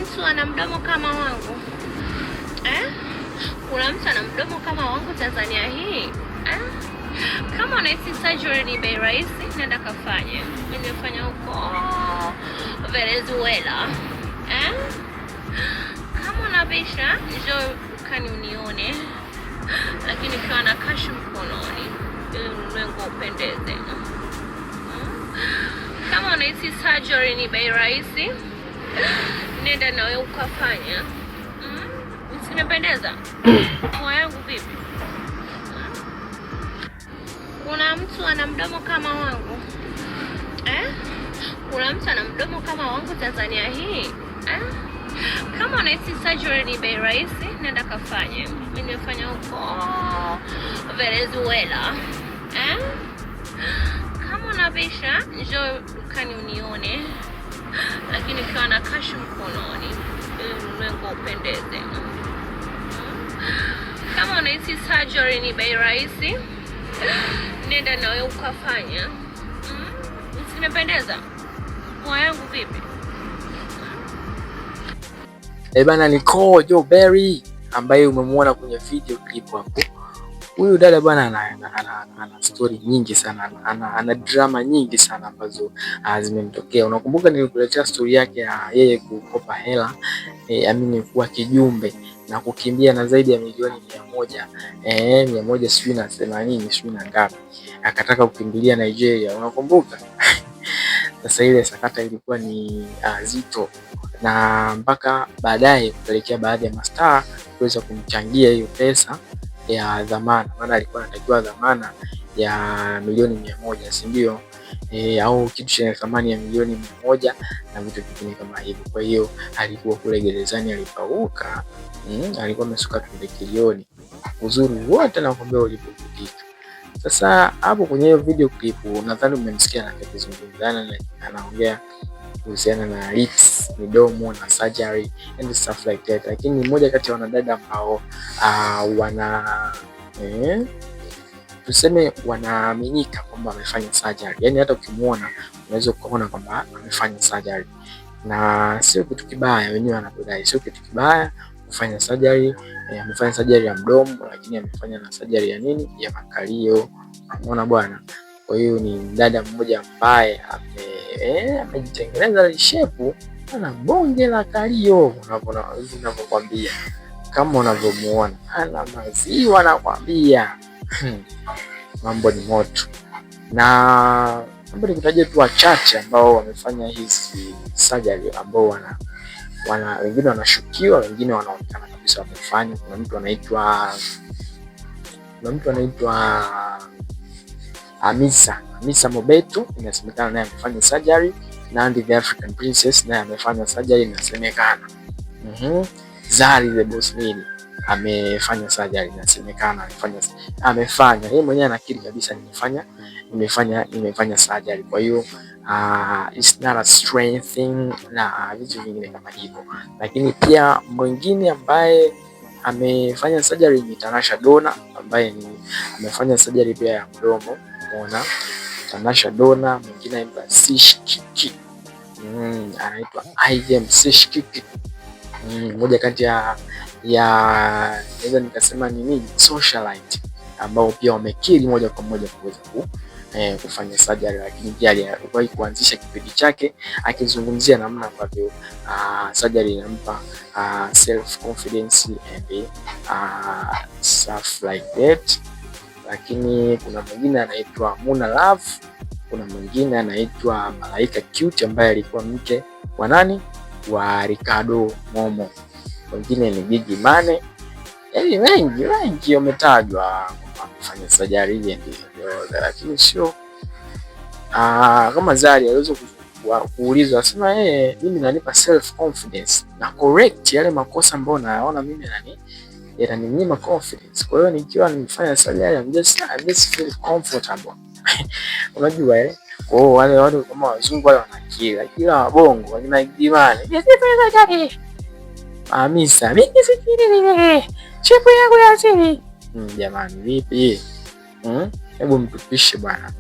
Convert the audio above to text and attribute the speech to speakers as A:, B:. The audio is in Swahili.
A: mtu ana mdomo kama wangu eh? Kuna mtu ana mdomo kama wangu Tanzania hii eh? Kama unahisi surgery ni bei rahisi, nenda kafanye. Mimi nimefanya huko Venezuela eh? Kama unabisha njoo dukani unione, lakini ukiwa na cash mkononi ili ununue nguo upendeze. Kama unahisi surgery ni bei rahisi, nenda na wewe ukafanya. Usinipendeza moyo wangu vipi? Kuna mtu ana mdomo kama wangu eh? Kuna mtu ana mdomo kama wangu Tanzania hii eh? Kama unahisi surgery ni bei rahisi, nenda kafanye. Mimi nimefanya huko Venezuela eh? Kama unabisha njoo dukani unione, lakini ukiwa na cash mkononi ili ununue nguo upendeze. Kama unahisi surgery ni bei rahisi, nenda na wewe ukafanya. Usinipendeza moyo wangu vipi?
B: Bana, ni Kojo Berry ambaye umemwona kwenye video clip hapo. Huyu dada bwana ana story nyingi sana, ana drama nyingi sana ambazo zimemtokea. Unakumbuka nilikuletea story yake ya yeye kukopa hela amini kuwa kijumbe na kukimbia na zaidi ya milioni 100 sijui na 80 sijui na ngapi, akataka kukimbilia Nigeria, unakumbuka? Sasa ile sakata ilikuwa ni zito, na mpaka baadaye kupelekea baadhi ya mastaa kuweza kumchangia hiyo pesa ya dhamana, maana alikuwa anatakiwa dhamana ya milioni 100, si ndio? Au kitu chenye thamani ya milioni 100 na vitu vingine kama hivyo. Kwa hiyo alikuwa kule gerezani, alipauka, alikuwa amesuka milioni, uzuri wote na kwambia ulipokutika. Sasa hapo kwenye hiyo video clip nadhani umemsikia na akizungumzana na anaongea kuhusiana na lips, midomo na surgery and stuff like that. Lakini ni mmoja kati ya wanadada ambao tuseme wanaaminika kwamba amefanya surgery. Yaani hata ukimuona unaweza kuona kwamba amefanya surgery. Na sio kitu kibaya, wenyewe wanadai sio kitu kibaya kufanya surgery. Amefanya surgery ya mdomo, lakini amefanya na surgery ya nini? Ya makalio. Unaona bwana. Kwa hiyo ni dada mmoja ambaye amejitengeneza shape, ana bonge la kalio, unavyokwambia. Kama unavyomuona, ana maziwa nakwambia. Mambo ni moto. Na mambo nikutaje tu wachache ambao wamefanya hizi surgery, ambao wengine wanashukiwa, wengine wanaonekana kabisa wamefanya. Kuna mtu anaitwa Hamisa Mobeto, inasemekana naye amefanya surgery. Nandy the African Princess naye amefanya surgery inasemekana. Zari the Boss Lady amefanya surgery inasemekana, amefanya. Yeye mwenyewe anakiri kabisa nimefanya surgery. Kwa hiyo it's not a strange thing na vitu vingine kama hivyo. Lakini pia mwingine ambaye amefanya surgery ni Tanasha Donna, ambaye amefanya surgery pia ya mdomo. Unaona, Tanasha Donna. Mwingine anaitwa Sishkiki, anaitwa IM Sishkiki, mmoja kati ya naweza nikasema ni nini, socialite ambao pia wamekiri moja kwa moja kuweza kufanya surgery. Lakini pia aliwahi kuanzisha kipindi chake akizungumzia namna ambavyo surgery inampa self confidence and stuff like that. Lakini kuna mwingine anaitwa Muna Love, kuna mwingine anaitwa Malaika Cute ambaye alikuwa mke wa nani, wa Ricardo Momo. Mwingine ni Gigi Mane. Yaani wengi wametajwa kufanya surgery ndio, lakini sio kama Zari aliweza kuulizwa, asema mimi nanipa self confidence na correct yale makosa ambayo naona mimi yananinyima confidence. Kwa hiyo nikiwa nimefanya surgery I'm just feel comfortable. Unajua kwa hiyo wale kama wazungu wale wanakila kila wabongo wakina Gimane. Hamisa, mimi sifikiri shepu yangu ya asili. Jamani vipi? Hebu mtupishe bwana.